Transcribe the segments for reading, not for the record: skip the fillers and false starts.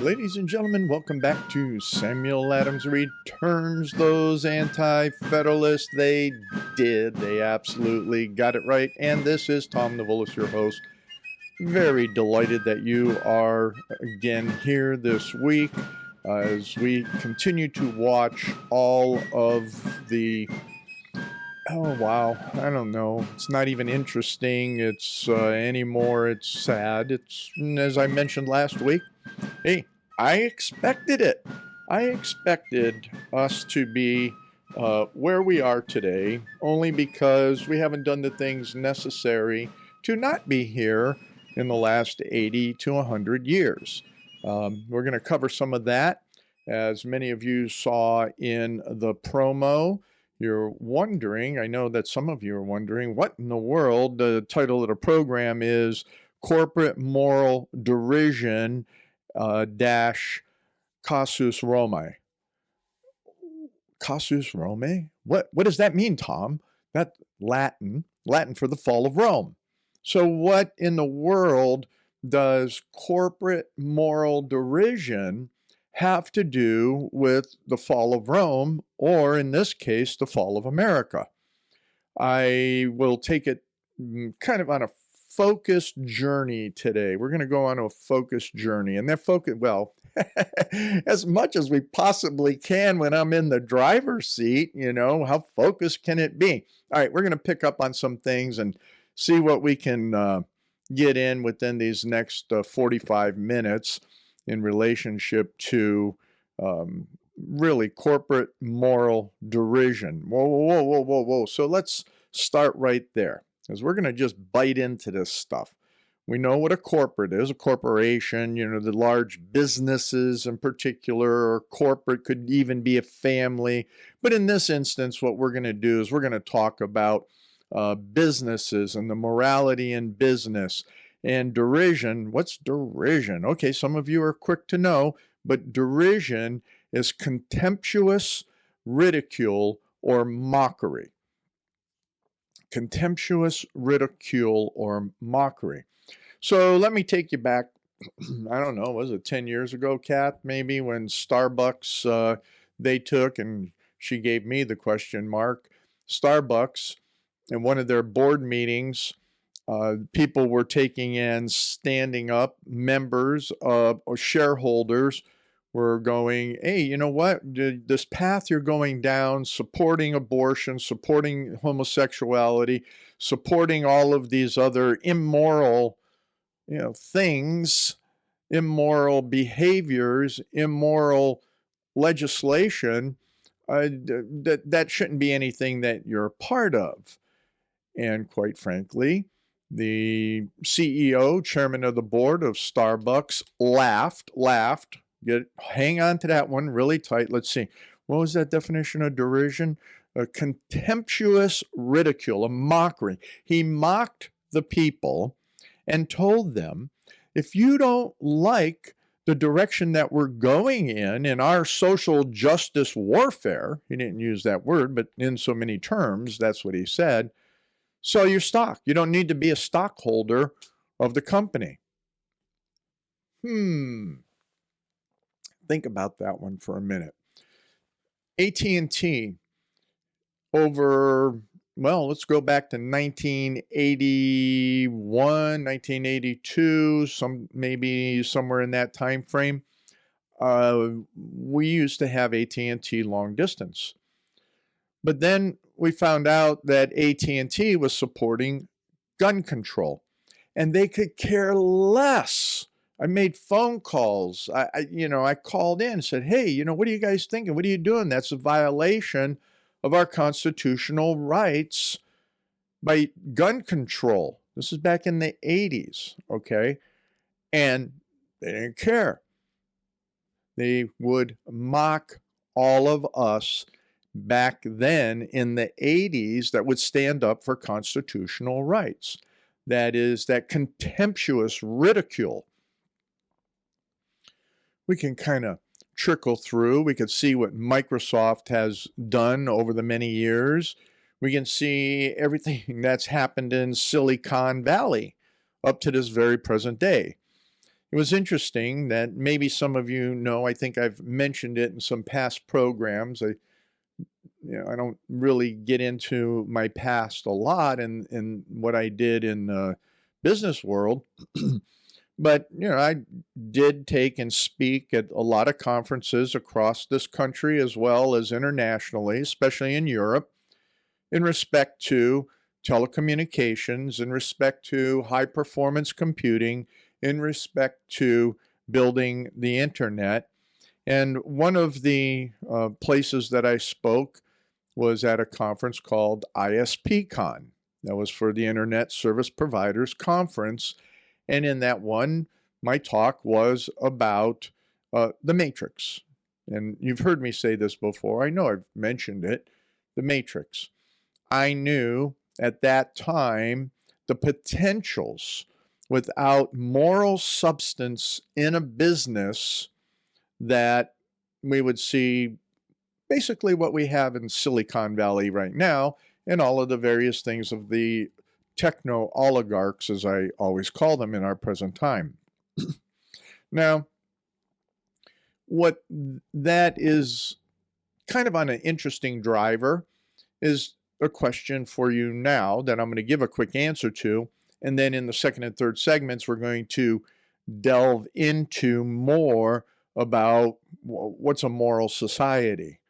Ladies and gentlemen, welcome back to Samuel Adams Returns. Those anti-federalists, they did. They absolutely got it right. And this is Tom Nivolis, your host. Very delighted that you are again here this week as we continue to watch all of the... Oh, wow. I don't know. It's not even interesting. It's anymore. It's sad. It's, as I mentioned last week, hey, I expected it. I expected us to be where we are today only because we haven't done the things necessary to not be here in the last 80 to 100 years. We're going to cover some of that. As many of you saw in the promo, you're wondering, I know that some of you are wondering, what in the world? The title of the program is Corporate Moral Derision dash Casus Romae. Casus Romae? What does that mean, Tom? That's Latin for the fall of Rome. So what in the world does corporate moral derision have to do with the fall of Rome, or in this case, the fall of America? I will take it kind of on a focused journey today. We're going to go on a focused journey, and that focus, well, as much as we possibly can when I'm in the driver's seat, you know, how focused can it be? All right, we're going to pick up on some things and see what we can get in within these next 45 minutes in relationship to really corporate moral derision. Whoa. So let's start right there, because we're going to just bite into this stuff. We know what a corporate is, a corporation, you know, the large businesses in particular, or corporate could even be a family. But in this instance, what we're going to do is we're going to talk about businesses and the morality in business. And derision, what's derision? Okay, some of you are quick to know, but derision is contemptuous ridicule or mockery. Contemptuous ridicule or mockery. So let me take you back, I don't know, was it 10 years ago, Kat, maybe, when Starbucks, they took, and she gave me the question mark, Starbucks, in one of their board meetings, people were taking in, standing up, members or shareholders were going, hey, you know what, this path you're going down, supporting abortion, supporting homosexuality, supporting all of these other immoral, you know, things, immoral behaviors, immoral legislation, that shouldn't be anything that you're a part of. And quite frankly, the CEO, chairman of the board of Starbucks, laughed. Hang on to that one really tight. Let's see. What was that definition of derision? A contemptuous ridicule, a mockery. He mocked the people and told them, if you don't like the direction that we're going in our social justice warfare, he didn't use that word, but in so many terms, that's what he said, sell your stock. You don't need to be a stockholder of the company. Think about that one for a minute. AT&T over, well, let's go back to 1981, 1982, maybe somewhere in that time frame. We used to have AT&T long distance. But then we found out that AT&T was supporting gun control, and they could care less. I made phone calls. I called in and said, hey, you know, what are you guys thinking? What are you doing? That's a violation of our constitutional rights by gun control. This is back in the 80s, okay? And they didn't care. They would mock all of us back then in the 80s that would stand up for constitutional rights. That is, that contemptuous ridicule. We can kind of trickle through. We can see what Microsoft has done over the many years. We can see everything that's happened in Silicon Valley up to this very present day. it was interesting that maybe some of you know, I think I've mentioned it in some past programs. I don't really get into my past a lot in what I did in the business world. But, I did take and speak at a lot of conferences across this country as well as internationally, especially in Europe, in respect to telecommunications, in respect to high performance computing, in respect to building the internet. And one of the places that I spoke was at a conference called ISPCon. That was for the Internet Service Providers Conference. And in that one, my talk was about the matrix. And you've heard me say this before. I know I've mentioned it, the matrix. I knew at that time the potentials without moral substance in a business that we would see basically what we have in Silicon Valley right now and all of the various things of the techno-oligarchs, as I always call them in our present time. Now, what that is kind of on an interesting driver is a question for you now that I'm going to give a quick answer to. And then in the second and third segments, we're going to delve into more about what's a moral society.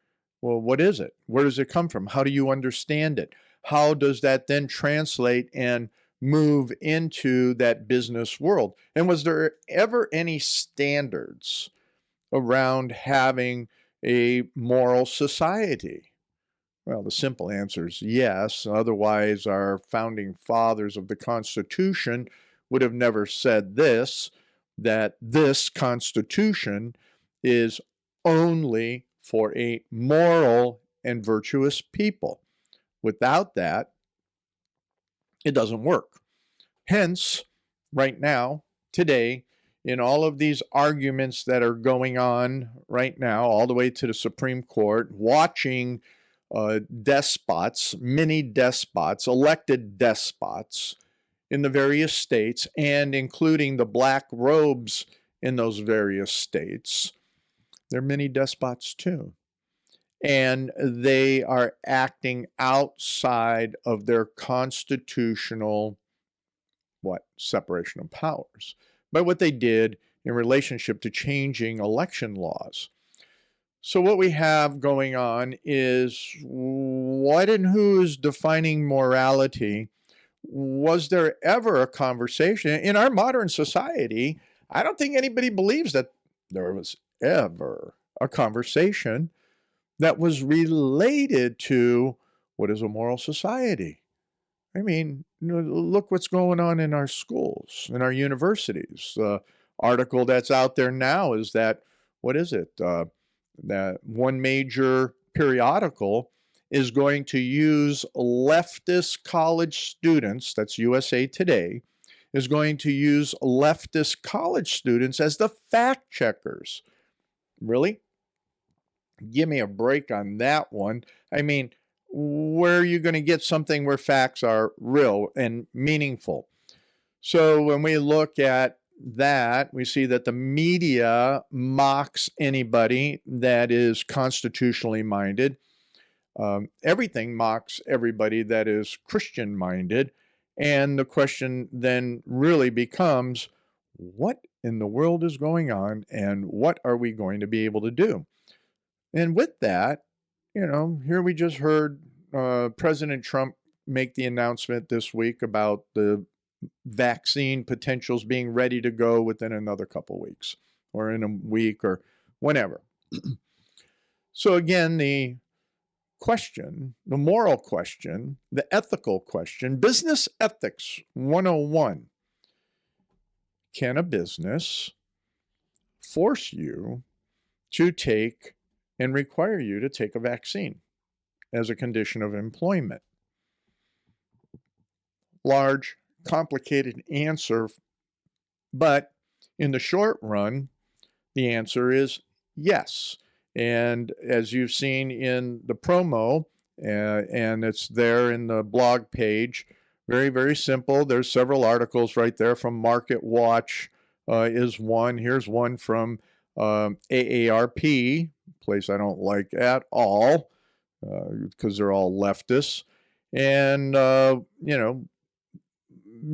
Well, what is it? Where does it come from? How do you understand it? How does that then translate and move into that business world? And was there ever any standards around having a moral society? Well, the simple answer is yes. Otherwise, our founding fathers of the Constitution would have never said this, that this Constitution is only for a moral and virtuous people. Without that, it doesn't work. Hence, right now, today, in all of these arguments that are going on right now, all the way to the Supreme Court, watching despots, mini despots, elected despots in the various states, and including the black robes in those various states, they're mini despots too. And they are acting outside of their constitutional, separation of powers, by what they did in relationship to changing election laws. So what we have going on is what and who is defining morality? Was there ever a conversation in our modern society? I don't think anybody believes that there was ever a conversation that was related to what is a moral society. I mean, look what's going on in our schools, in our universities. The article that's out there now is that, that one major periodical is going to use leftist college students, that's USA Today, is going to use leftist college students as the fact checkers. Really? Give me a break on that one. I mean, where are you going to get something where facts are real and meaningful? So when we look at that, we see that the media mocks anybody that is constitutionally minded. Everything mocks everybody that is Christian minded. And the question then really becomes, what in the world is going on and what are we going to be able to do? And with that, here we just heard President Trump make the announcement this week about the vaccine potentials being ready to go within another couple weeks or in a week or whenever. So again, the question, the moral question, the ethical question, business ethics 101. Can a business force you to take and require you to take a vaccine as a condition of employment? Large, complicated answer, but in the short run, the answer is yes. And as you've seen in the promo, and it's there in the blog page, very, very simple. There's several articles right there from Market Watch, is one. Here's one from AARP, place I don't like at all because they're all leftists. And,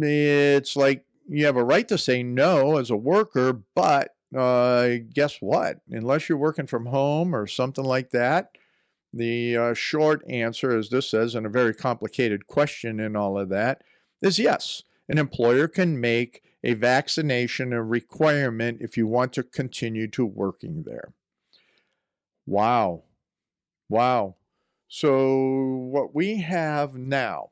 it's like you have a right to say no as a worker, but guess what? Unless you're working from home or something like that, the short answer, as this says, in a very complicated question and all of that, is yes. An employer can make a vaccination a requirement if you want to continue to working there. Wow. Wow. So what we have now,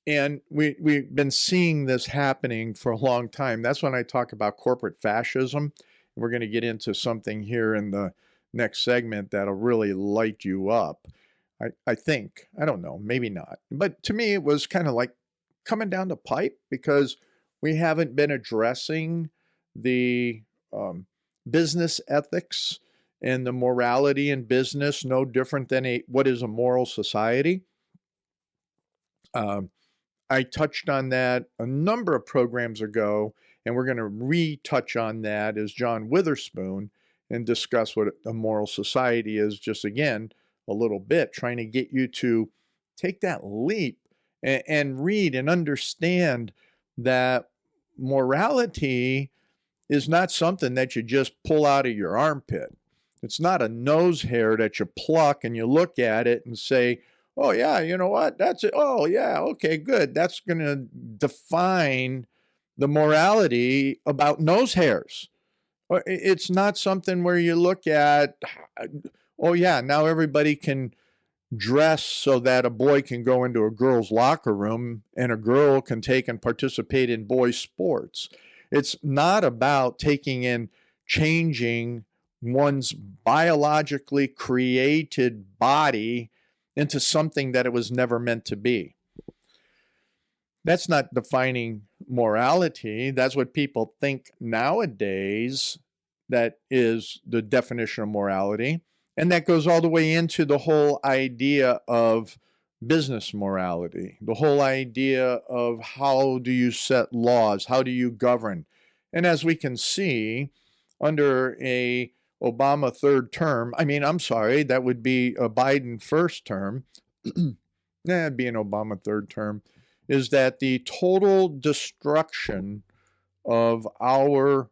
and we've been seeing this happening for a long time. That's when I talk about corporate fascism. We're going to get into something here in the next segment that'll really light you up. I think. I don't know. Maybe not. But to me, it was kind of like coming down the pipe because we haven't been addressing the business ethics and the morality in business, no different than what is a moral society. I touched on that a number of programs ago, and we're going to retouch on that as John Witherspoon and discuss what a moral society is, just again, a little bit, trying to get you to take that leap and read and understand that morality is not something that you just pull out of your armpit. It's not a nose hair that you pluck and you look at it and say, oh, yeah, you know what? That's it. Oh, yeah, okay, good. That's going to define the morality about nose hairs. It's not something where you look at, oh, yeah, now everybody can dress so that a boy can go into a girl's locker room and a girl can take and participate in boys' sports. It's not about taking and changing one's biologically created body into something that it was never meant to be. That's not defining morality. That's what people think nowadays that is the definition of morality. And that goes all the way into the whole idea of business morality, the whole idea of how do you set laws, how do you govern. And as we can see, under a Obama third term, that would be a Biden first term, it'd be an Obama third term, is that the total destruction of our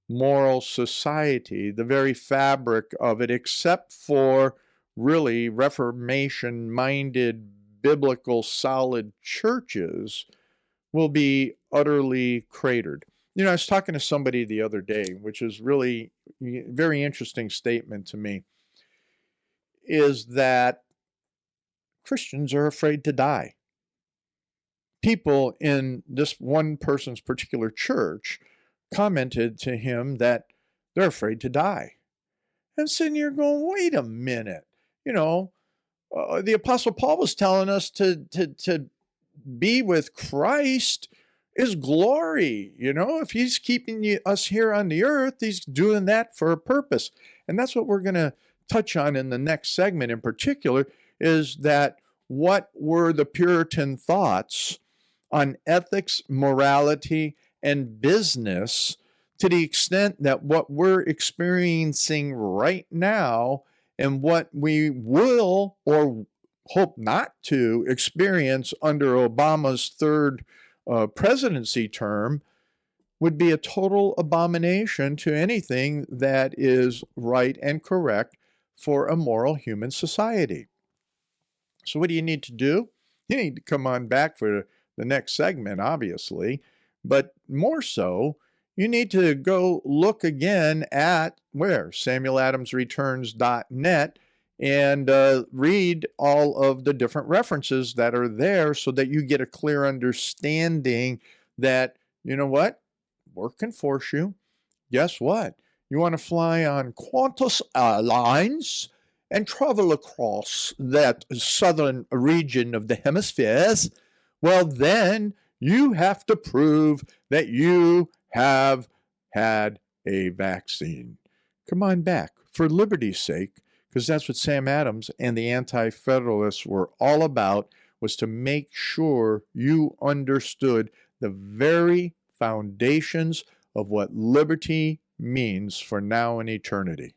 moral society, the very fabric of it, except for really Reformation-minded, biblical, solid churches, will be utterly cratered. I was talking to somebody the other day, which is really a very interesting statement to me, is that Christians are afraid to die. People in this one person's particular church commented to him that they're afraid to die. And sitting here going, wait a minute. The Apostle Paul was telling us to be with Christ is glory. If he's keeping us here on the earth, he's doing that for a purpose. And that's what we're going to touch on in the next segment in particular, is that what were the Puritan thoughts on ethics, morality, and business, to the extent that what we're experiencing right now and what we will or hope not to experience under Obama's third presidency term would be a total abomination to anything that is right and correct for a moral human society. So what do you need to do? You need to come on back for the next segment, obviously, but more so, you need to go look again at where? SamuelAdamsReturns.net and read all of the different references that are there so that you get a clear understanding that, you know what? Work can force you. Guess what? You want to fly on Qantas Airlines and travel across that southern region of the hemispheres, well, then you have to prove that you have had a vaccine. Come on back, for liberty's sake, because that's what Sam Adams and the Anti-Federalists were all about, was to make sure you understood the very foundations of what liberty means for now and eternity.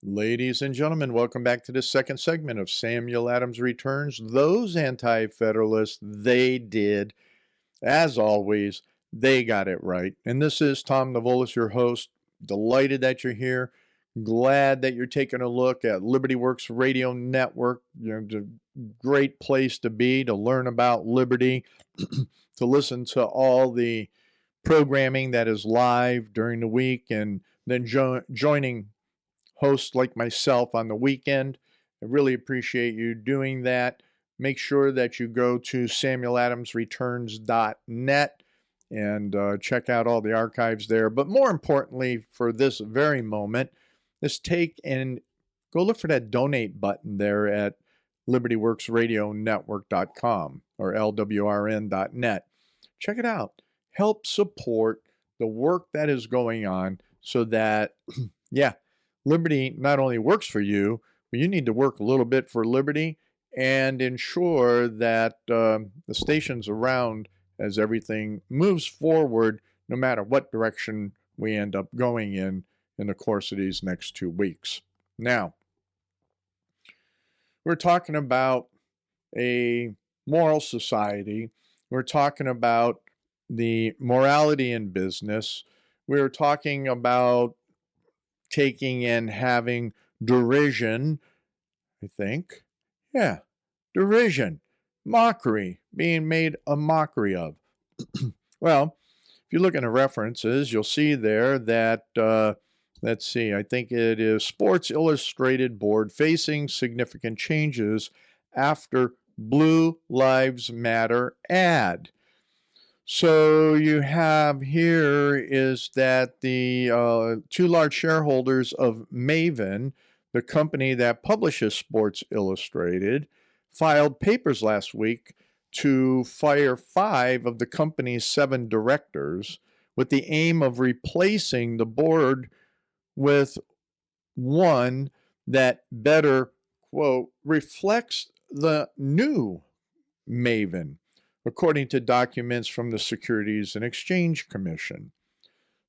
Ladies and gentlemen, welcome back to the second segment of Samuel Adams Returns. Those anti-federalists, they did. As always, they got it right. And this is Tom Navolis, your host. Delighted that you're here. Glad that you're taking a look at Liberty Works Radio Network. It's a great place to be, to learn about liberty, to listen to all the programming that is live during the week, and then joining hosts like myself on the weekend. I really appreciate you doing that. Make sure that you go to samueladamsreturns.net and check out all the archives there. But more importantly, for this very moment, let's take and go look for that donate button there at libertyworksradionetwork.com or lwrn.net. Check it out. Help support the work that is going on so that, liberty not only works for you, but you need to work a little bit for liberty and ensure that the station's around as everything moves forward, no matter what direction we end up going in the course of these next 2 weeks. Now, we're talking about a moral society. We're talking about the morality in business. We're talking about taking and having derision, I think. Yeah, derision, mockery, being made a mockery of. Well, if you look in the references, you'll see there that, let's see, I think it is Sports Illustrated board facing significant changes after Blue Lives Matter ad. So you have here is that the two large shareholders of Maven, the company that publishes Sports Illustrated, filed papers last week to fire 5 of the company's 7 directors with the aim of replacing the board with one that better, quote, reflects the new Maven, according to documents from the Securities and Exchange Commission.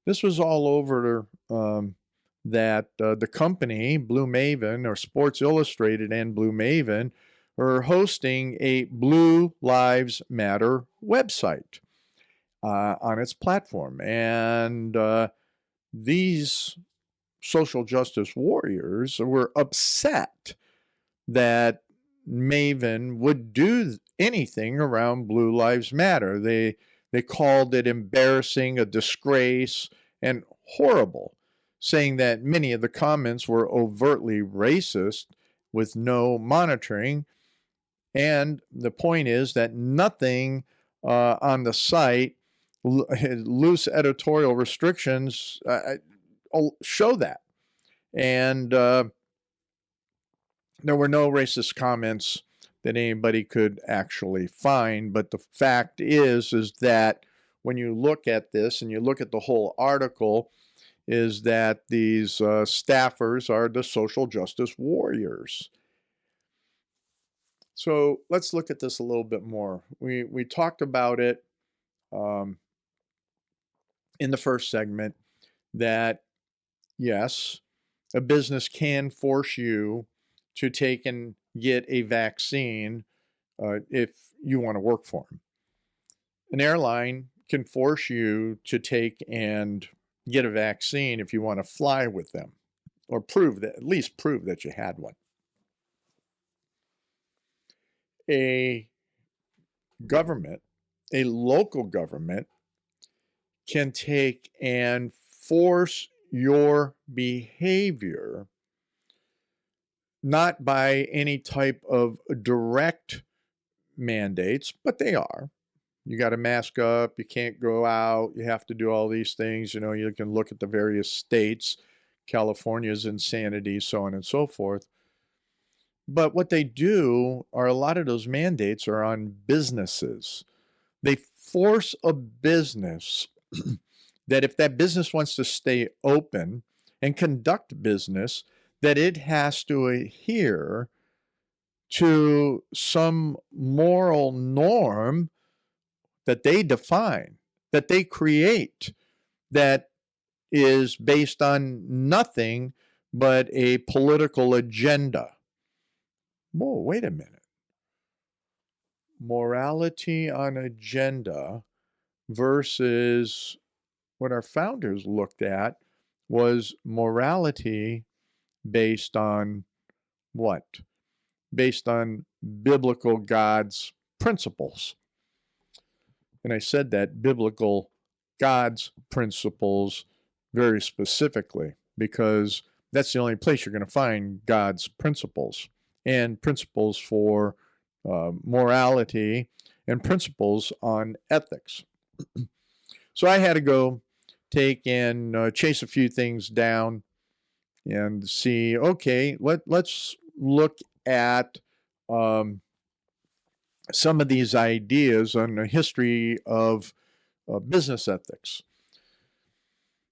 This was all over that the company, Blue Maven, or Sports Illustrated and Blue Maven, are hosting a Blue Lives Matter website on its platform. And these social justice warriors were upset that Maven would do anything around Blue Lives Matter. They called it embarrassing, a disgrace, and horrible, saying that many of the comments were overtly racist with no monitoring. And the point is that nothing on the site, loose editorial restrictions, show that. And there were no racist comments that anybody could actually find. But the fact is that when you look at this and you look at the whole article, is that these staffers are the social justice warriors. So let's look at this a little bit more. We talked about it in the first segment that, yes, a business can force you to take and get a vaccine if you want to work for them. An airline can force you to take and get a vaccine if you want to fly with them, or at least prove that you had one. A government, a local government, can take and force your behavior, not by any type of direct mandates, but they are. You got to mask up, you can't go out, you have to do all these things. You can look at the various states, California's insanity, so on and so forth. But what they do are, a lot of those mandates are on businesses. They force a business that if that business wants to stay open and conduct business, that it has to adhere to some moral norm that they define, that they create that is based on nothing but a political agenda. Whoa, wait a minute. Morality on agenda versus what our founders looked at was morality based on what? Based on biblical God's principles. And I said that biblical God's principles very specifically because that's the only place you're going to find God's principles and principles for morality and principles on ethics. So I had to go take and chase a few things down and see, okay, let's look at some of these ideas on the history of business ethics.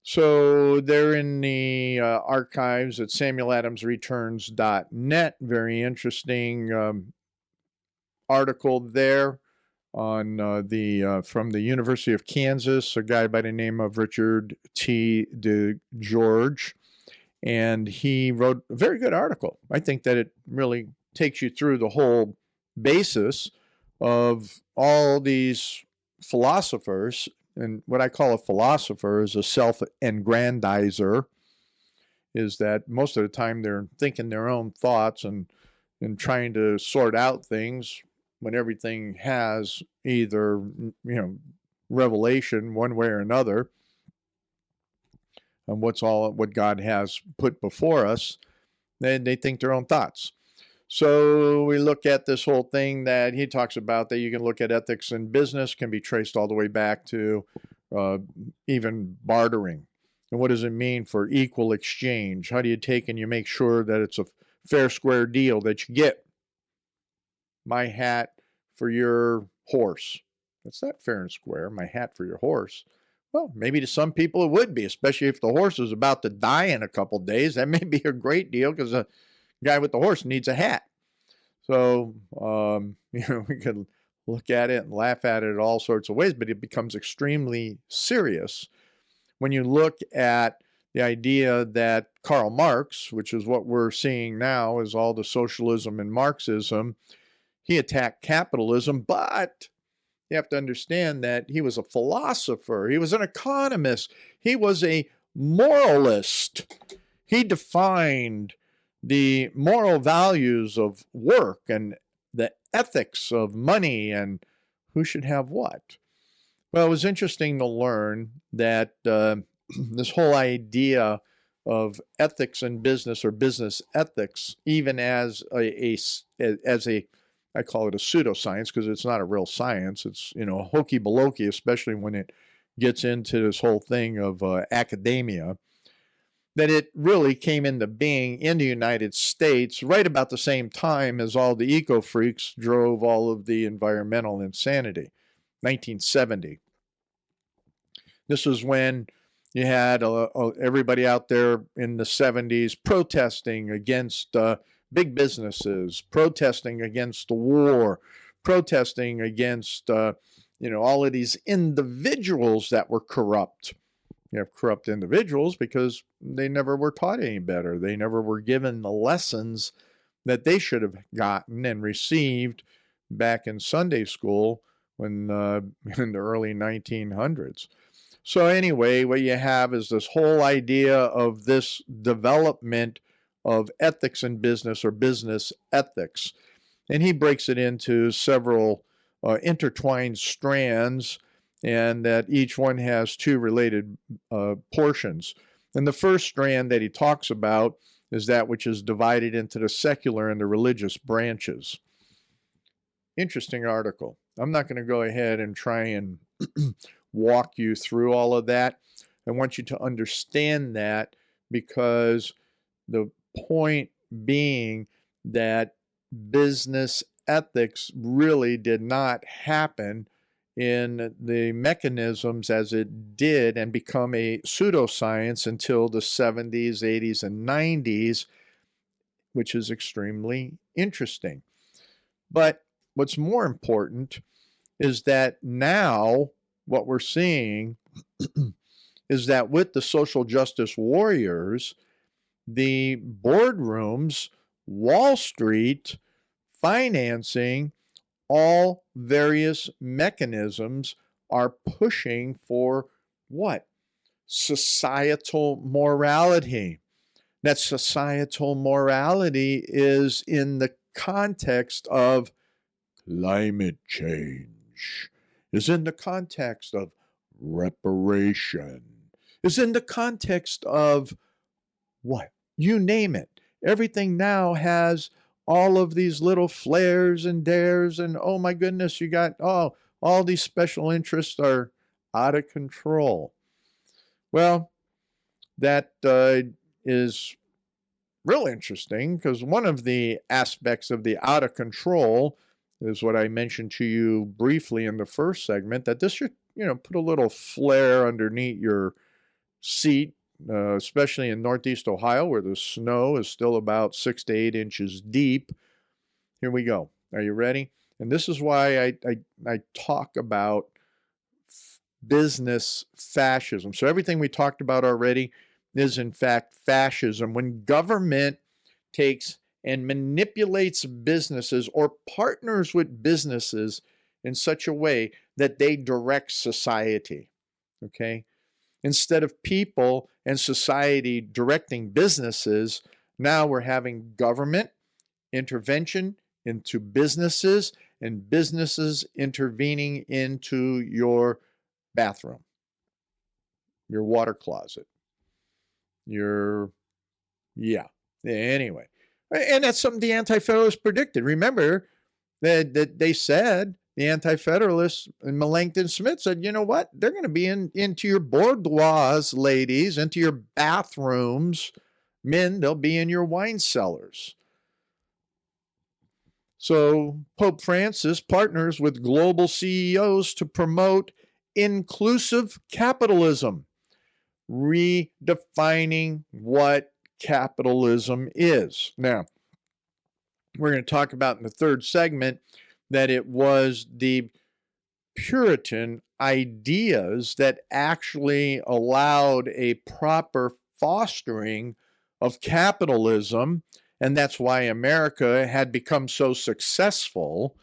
So they're in the archives at samueladamsreturns.net. Very interesting article there on from the University of Kansas, a guy by the name of Richard T. DeGeorge. And he wrote a very good article. I think that it really takes you through the whole basis of all these philosophers. And what I call a philosopher is a self-aggrandizer, is that most of the time they're thinking their own thoughts and trying to sort out things when everything has either, revelation one way or another on what God has put before us. Then they think their own thoughts. So we look at this whole thing that he talks about, that you can look at ethics in business, can be traced all the way back to even bartering. And what does it mean for equal exchange? How do you take and you make sure that it's a fair, square deal, that you get my hat for your horse? That's not fair and square, my hat for your horse. Well, maybe to some people it would be, especially if the horse is about to die in a couple days. That may be a great deal because the guy with the horse needs a hat. So, we could look at it and laugh at it in all sorts of ways, but it becomes extremely serious when you look at the idea that Karl Marx, which is what we're seeing now is all the socialism and Marxism, he attacked capitalism, but you have to understand that he was a philosopher. He was an economist. He was a moralist. He defined the moral values of work and the ethics of money and who should have what. Well, it was interesting to learn that this whole idea of ethics in business or business ethics, even as a I call it a pseudoscience because it's not a real science. It's, hokey balokey, especially when it gets into this whole thing of academia, that it really came into being in the United States right about the same time as all the eco-freaks drove all of the environmental insanity, 1970. This was when you had everybody out there in the 70s protesting against big businesses, protesting against the war, protesting against, all of these individuals that were corrupt. You have corrupt individuals because they never were taught any better. They never were given the lessons that they should have gotten and received back in Sunday school when in the early 1900s. So anyway, what you have is this whole idea of this development of ethics in business or business ethics. And he breaks it into several intertwined strands, and that each one has two related portions. And the first strand that he talks about is that which is divided into the secular and the religious branches. Interesting article. I'm not going to go ahead and try and walk you through all of that. I want you to understand that because the point being that business ethics really did not happen in the mechanisms as it did and become a pseudoscience until the 70s, 80s, and 90s, which is extremely interesting. But what's more important is that now what we're seeing is that with the social justice warriors, the boardrooms, Wall Street, financing, all various mechanisms are pushing for what? Societal morality. That societal morality is in the context of climate change, is in the context of reparation, is in the context of what? You name it. Everything now has all of these little flares and dares, and oh my goodness, you got, oh, all these special interests are out of control. Well, that is real interesting, because one of the aspects of the out of control is what I mentioned to you briefly in the first segment, that this should, put a little flare underneath your seat, especially in Northeast Ohio, where the snow is still about 6 to 8 inches deep. Here we go. Are you ready? And this is why I talk about business fascism. So everything we talked about already is in fact fascism. When government takes and manipulates businesses or partners with businesses in such a way that they direct society, okay? Instead of people and society directing businesses, now we're having government intervention into businesses and businesses intervening into your bathroom, your water closet, anyway. And that's something the Anti-Federalists predicted. Remember that they said, the Anti-Federalists and Melanchthon Smith said, you know what? They're going to be into your boudoirs, ladies, into your bathrooms. Men, they'll be in your wine cellars. So Pope Francis partners with global CEOs to promote inclusive capitalism, redefining what capitalism is. Now, we're going to talk about in the third segment that it was the Puritan ideas that actually allowed a proper fostering of capitalism, and that's why America had become so successful.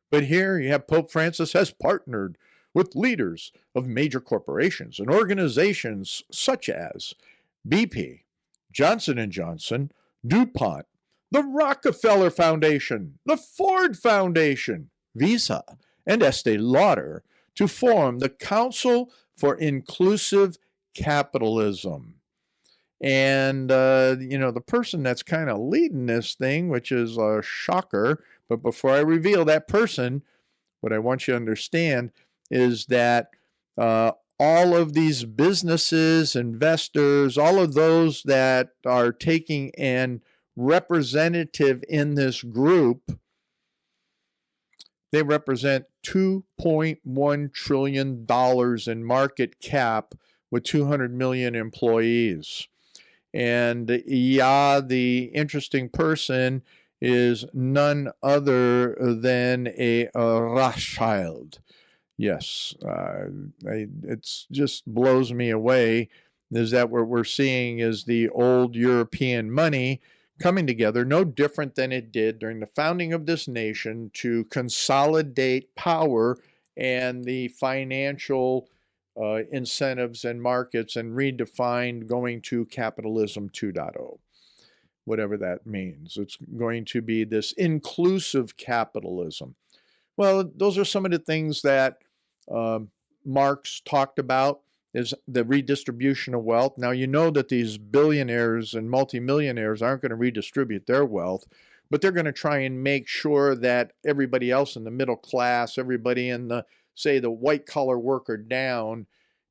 But here you have Pope Francis has partnered with leaders of major corporations and organizations such as BP, Johnson & Johnson, DuPont, the Rockefeller Foundation, the Ford Foundation, Visa, and Estee Lauder to form the Council for Inclusive Capitalism. And, the person that's kind of leading this thing, which is a shocker, but before I reveal that person, what I want you to understand is that all of these businesses, investors, all of those that are taking an representative in this group, they represent $2.1 trillion in market cap with 200 million employees. And the interesting person is none other than a Rothschild. Yes, it just blows me away, is that what we're seeing is the old European money coming together, no different than it did during the founding of this nation, to consolidate power and the financial incentives and markets, and redefine going to capitalism 2.0, whatever that means. It's going to be this inclusive capitalism. Well, those are some of the things that Marx talked about, is the redistribution of wealth. Now, you know that these billionaires and multimillionaires aren't going to redistribute their wealth, but they're going to try and make sure that everybody else in the middle class, everybody in the, say, the white-collar worker down,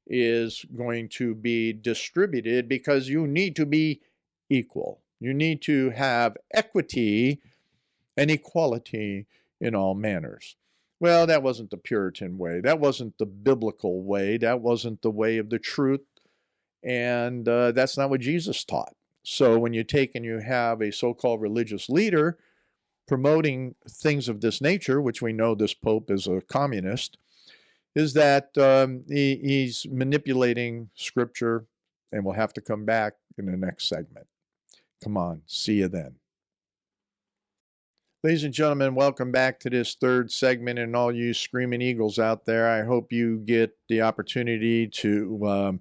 is going to be distributed, because you need to be equal. You need to have equity and equality in all manners. Well, that wasn't the Puritan way. That wasn't the biblical way. That wasn't the way of the truth. And that's not what Jesus taught. So when you take and you have a so-called religious leader promoting things of this nature, which we know this Pope is a communist, is that he's manipulating scripture, and we'll have to come back in the next segment. Come on, see you then. Ladies and gentlemen, welcome back to this third segment, and all you screaming eagles out there. I hope you get the opportunity to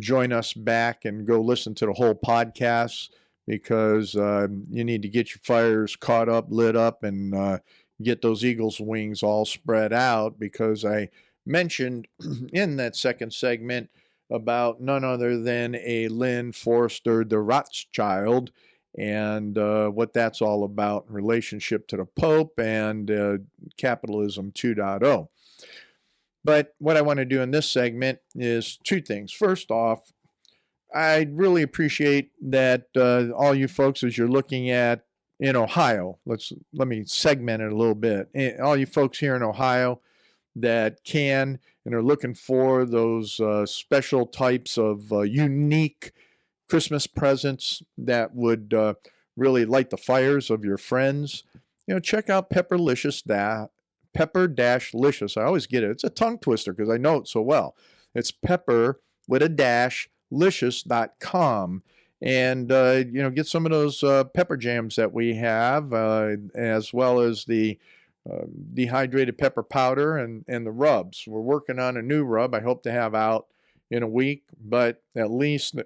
join us back and go listen to the whole podcast, because you need to get your fires caught up, lit up, and get those eagles' wings all spread out, because I mentioned in that second segment about none other than a Lynn Forster the Rothschild, and what that's all about in relationship to the Pope and capitalism 2.0. But what I want to do in this segment is two things. First off, I really appreciate that all you folks, as you're looking at in Ohio, let me segment it a little bit. All you folks here in Ohio that can and are looking for those special types of unique Christmas presents that would really light the fires of your friends, check out Pepper-Licious. I always get it. It's a tongue twister because I know it so well. It's pepper with a dash licious.com, and get some of those pepper jams that we have, as well as the dehydrated pepper powder and the rubs. We're working on a new rub I hope to have out in a week, but at least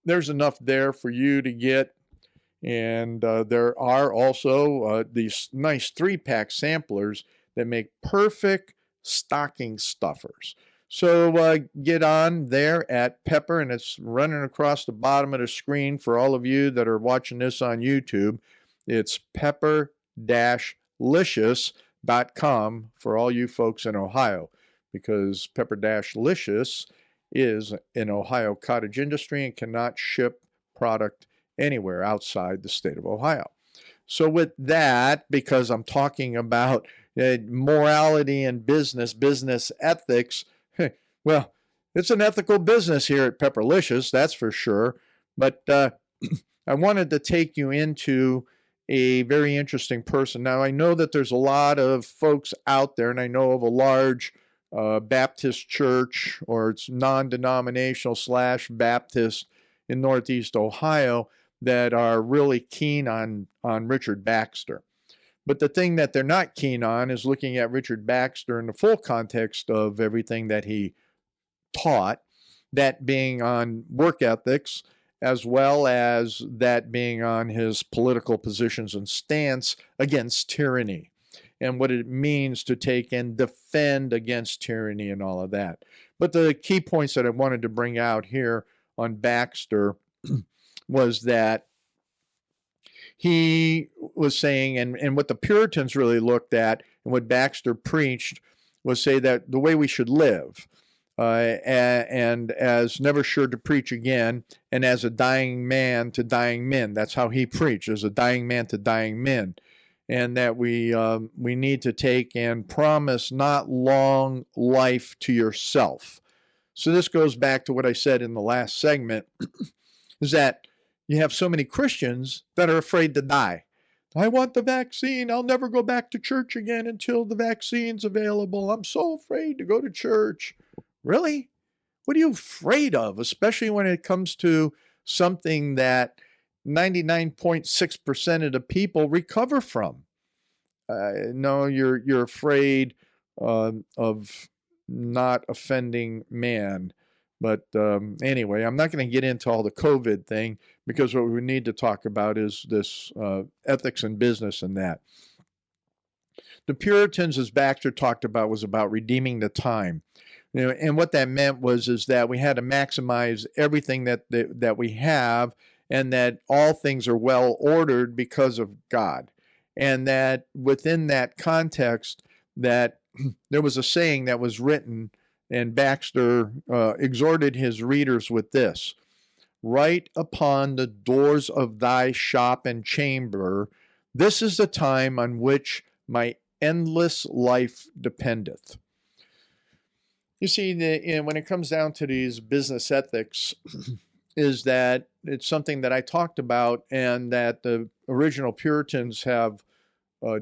there's enough there for you to get. And there are also these nice 3-pack samplers that make perfect stocking stuffers. So get on there at Pepper, and it's running across the bottom of the screen for all of you that are watching this on YouTube. It's pepper-licious.com for all you folks in Ohio, because Pepper-Licious is an Ohio cottage industry and cannot ship product anywhere outside the state of Ohio. So with that, because I'm talking about morality and business ethics, well, it's an ethical business here at Pepperlicious, that's for sure. But I wanted to take you into a very interesting person. Now, I know that there's a lot of folks out there, and I know of a large Baptist church, or it's non-denominational / Baptist in Northeast Ohio, that are really keen on Richard Baxter. But the thing that they're not keen on is looking at Richard Baxter in the full context of everything that he taught, that being on work ethics, as well as that being on his political positions and stance against tyranny, and what it means to take and defend against tyranny and all of that. But the key points that I wanted to bring out here on Baxter was that he was saying, and what the Puritans really looked at, and what Baxter preached, was say that the way we should live, and as never sure to preach again, and as a dying man to dying men. That's how he preached, as a dying man to dying men. And that we need to take and promise not long life to yourself. So this goes back to what I said in the last segment, is that you have so many Christians that are afraid to die. I want the vaccine. I'll never go back to church again until the vaccine's available. I'm so afraid to go to church. Really? What are you afraid of? Especially when it comes to something that 99.6% of the people recover from. No, you're afraid of not offending man. But anyway, I'm not going to get into all the COVID thing, because what we need to talk about is this ethics and business and that. The Puritans, as Baxter talked about, was about redeeming the time. And what that meant is that we had to maximize everything that we have, and that all things are well ordered because of God. And that within that context, that there was a saying that was written, and Baxter exhorted his readers with this: "Write upon the doors of thy shop and chamber, this is the time on which my endless life dependeth." You see, when it comes down to these business ethics, is that it's something that I talked about, and that the original Puritans have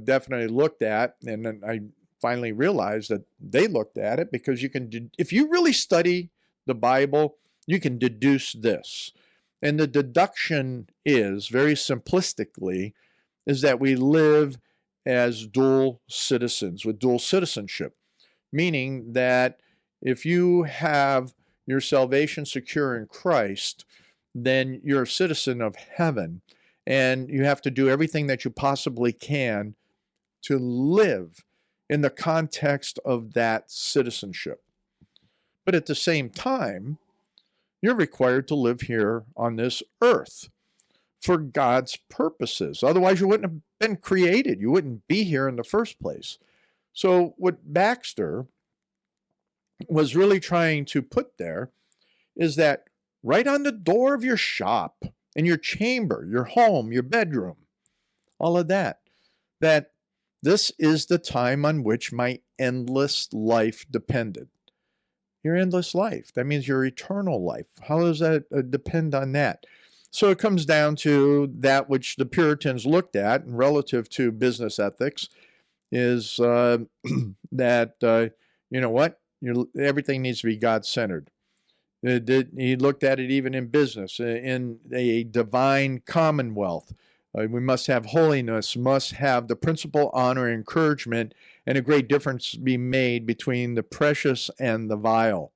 definitely looked at, and then I finally realized that they looked at it because you can, if you really study the Bible, you can deduce this. And the deduction is, very simplistically, is that we live as dual citizens with dual citizenship, meaning that if you have your salvation secure in Christ, then you're a citizen of heaven, and you have to do everything that you possibly can to live in the context of that citizenship. But at the same time, you're required to live here on this earth for God's purposes. Otherwise, you wouldn't have been created. You wouldn't be here in the first place. So what Baxter was really trying to put there is that right on the door of your shop, in your chamber, your home, your bedroom, all of that, that this is the time on which my endless life depended. Your endless life. That means your eternal life. How does that depend on that? So it comes down to that which the Puritans looked at relative to business ethics is that, you know what? Everything needs to be God-centered. He looked at it even in business, in a divine commonwealth. We must have holiness, must have the principle, honor, encouragement, and a great difference be made between the precious and the vile.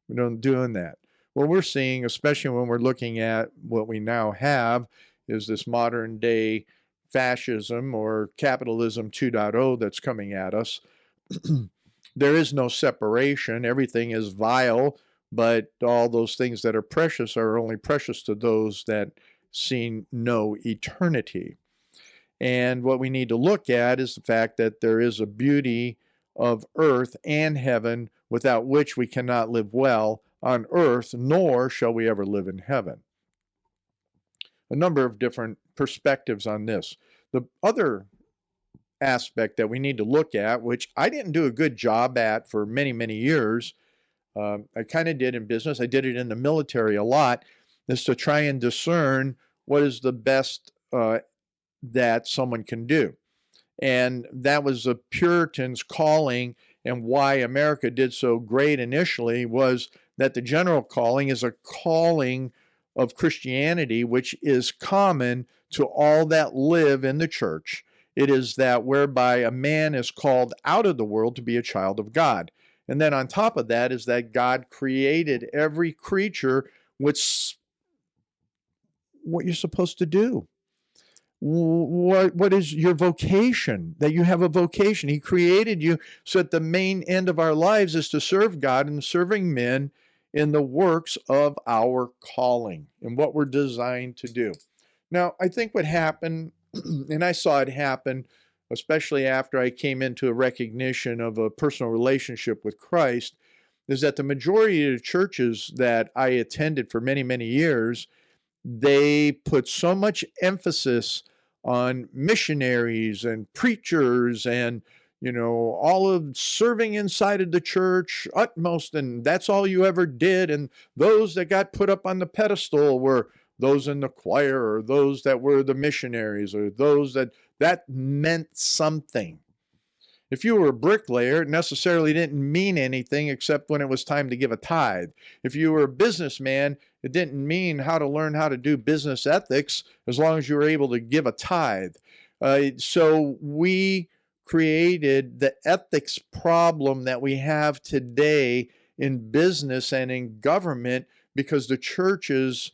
We don't doing that. What we're seeing, especially when we're looking at what we now have, is this modern day fascism or capitalism 2.0 that's coming at us. There is no separation. Everything is vile, but all those things that are precious are only precious to those that see no eternity. And what we need to look at is the fact that there is a beauty of earth and heaven without which we cannot live well on earth, nor shall we ever live in heaven. A number of different perspectives on this. The other aspect that we need to look at, which I didn't do a good job at for many, many years, I kind of did in business, I did it in the military a lot, is to try and discern what is the best that someone can do. And that was the Puritans' calling, and why America did so great initially was that the general calling is a calling of Christianity, which is common to all that live in the church. It is that whereby a man is called out of the world to be a child of God. And then on top of that is that God created every creature with what you're supposed to do. What is your vocation? That you have a vocation. He created you so that the main end of our lives is to serve God and serving men in the works of our calling and what we're designed to do. Now, I think what happened, and I saw it happen, especially after I came into a recognition of a personal relationship with Christ, is that the majority of the churches that I attended for many, many years, they put so much emphasis on missionaries and preachers and, you know, all of serving inside of the church utmost, and that's all you ever did. And those that got put up on the pedestal were those in the choir, or those that were the missionaries, or those that meant something. If you were a bricklayer, it necessarily didn't mean anything except when it was time to give a tithe. If you were a businessman, it didn't mean how to learn how to do business ethics as long as you were able to give a tithe. So we created the ethics problem that we have today in business and in government because the churches,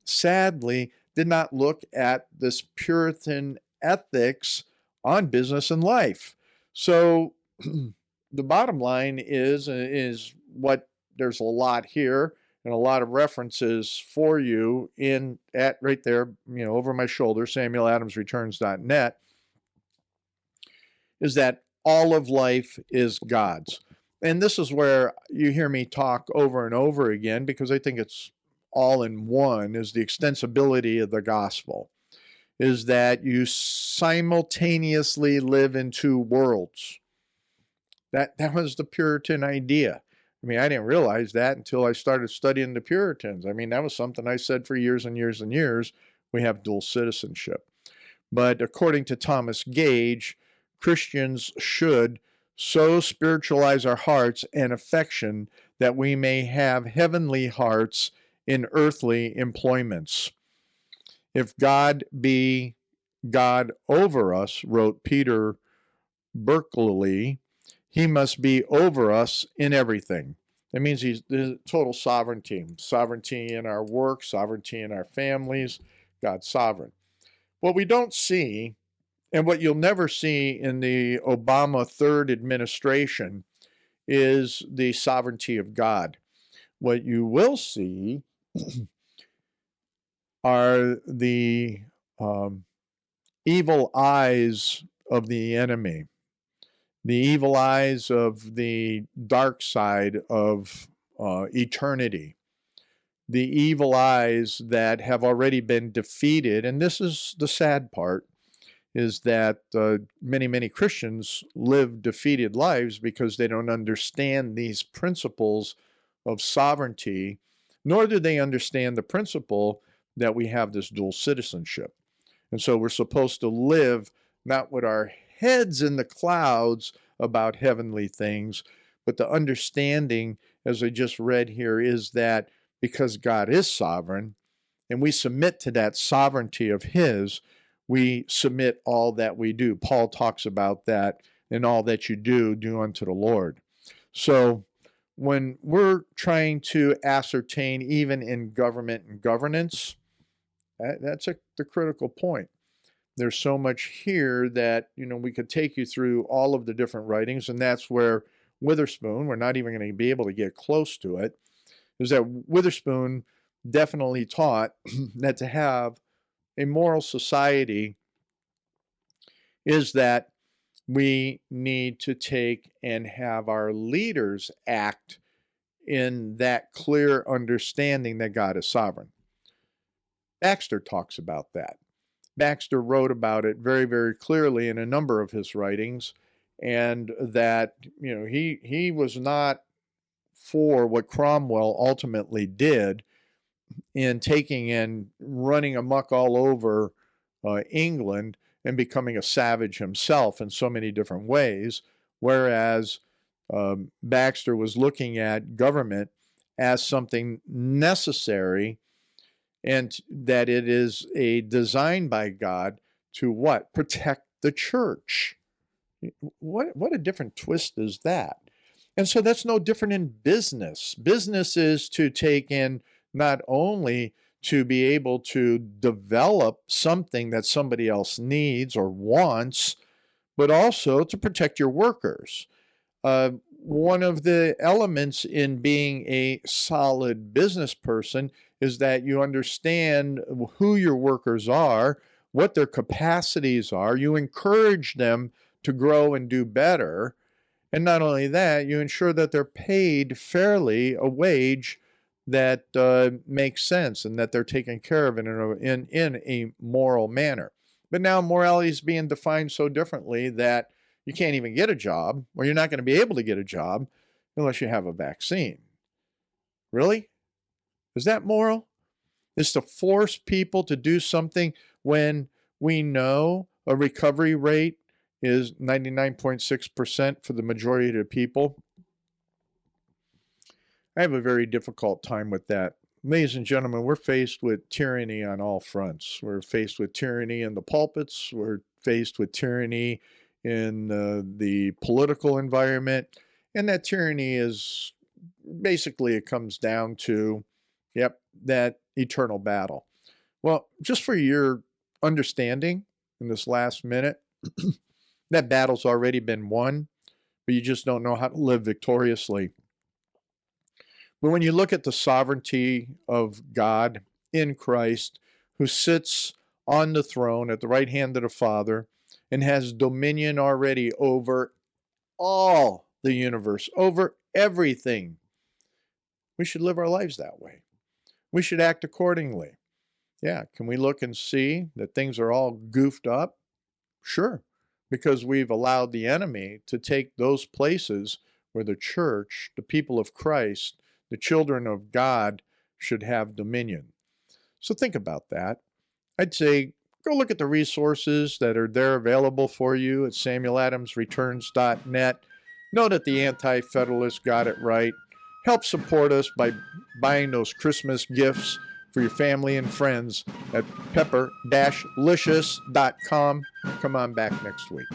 sadly, did not look at this Puritan ethics on business and life. So the bottom line is what there's a lot here and a lot of references for you right there, you know, over my shoulder, SamuelAdamsReturns.net, is that all of life is God's. And this is where you hear me talk over and over again, because I think it's all in one, is the extensibility of the gospel. Is that you simultaneously live in two worlds. That was the Puritan idea. I mean, I didn't realize that until I started studying the Puritans. I mean, that was something I said for years and years and years. We have dual citizenship. But according to Thomas Gage, Christians should so spiritualize our hearts and affection that we may have heavenly hearts in earthly employments. If God be God over us, wrote Peter Berkeley, he must be over us in everything. That means he's the total sovereignty. Sovereignty in our work, sovereignty in our families, God's sovereign. What we don't see, and what you'll never see in the Obama third administration, is the sovereignty of God. What you will see are the evil eyes of the enemy, the evil eyes of the dark side of eternity, the evil eyes that have already been defeated. And this is the sad part, is that many Christians live defeated lives because they don't understand these principles of sovereignty, nor do they understand the principle that we have this dual citizenship. And so we're supposed to live not with our heads in the clouds about heavenly things, but the understanding, as I just read here, is that because God is sovereign and we submit to that sovereignty of his, we submit all that we do. Paul talks about that, in all that you do, do unto the Lord. So when we're trying to ascertain, even in government and governance, that's the critical point. There's so much here that, we could take you through all of the different writings, and that's where Witherspoon, we're not even going to be able to get close to it, is that Witherspoon definitely taught that to have a moral society is that we need to take and have our leaders act in that clear understanding that God is sovereign. Baxter talks about that. Baxter wrote about it very clearly in a number of his writings, and that he was not for what Cromwell ultimately did in taking and running amok all over England and becoming a savage himself in so many different ways, whereas Baxter was looking at government as something necessary, and that it is a design by God to what? Protect the church. What a different twist is that? And so that's no different in business. Business is to take in not only to be able to develop something that somebody else needs or wants, but also to protect your workers. One of the elements in being a solid business person is that you understand who your workers are, what their capacities are. You encourage them to grow and do better. And not only that, you ensure that they're paid fairly a wage that makes sense and that they're taken care of in a moral manner. But now morality is being defined so differently that you can't even get a job, or you're not going to be able to get a job unless you have a vaccine. Really? Is that moral? Is to force people to do something when we know a recovery rate is 99.6% for the majority of the people? I have a very difficult time with that. Ladies and gentlemen, we're faced with tyranny on all fronts. We're faced with tyranny in the pulpits. We're faced with tyranny in the political environment. And that tyranny is basically, it comes down to, that eternal battle. Well, just for your understanding in this last minute, that battle's already been won, but you just don't know how to live victoriously. But when you look at the sovereignty of God in Christ, who sits on the throne at the right hand of the Father and has dominion already over all the universe, over everything, we should live our lives that way. We should act accordingly. Yeah, can we look and see that things are all goofed up? Sure, because we've allowed the enemy to take those places where the church, the people of Christ, the children of God should have dominion. So think about that. I'd say go look at the resources that are there available for you at samueladamsreturns.net. Know that the Anti-Federalists got it right. Help support us by buying those Christmas gifts for your family and friends at pepper-licious.com. Come on back next week.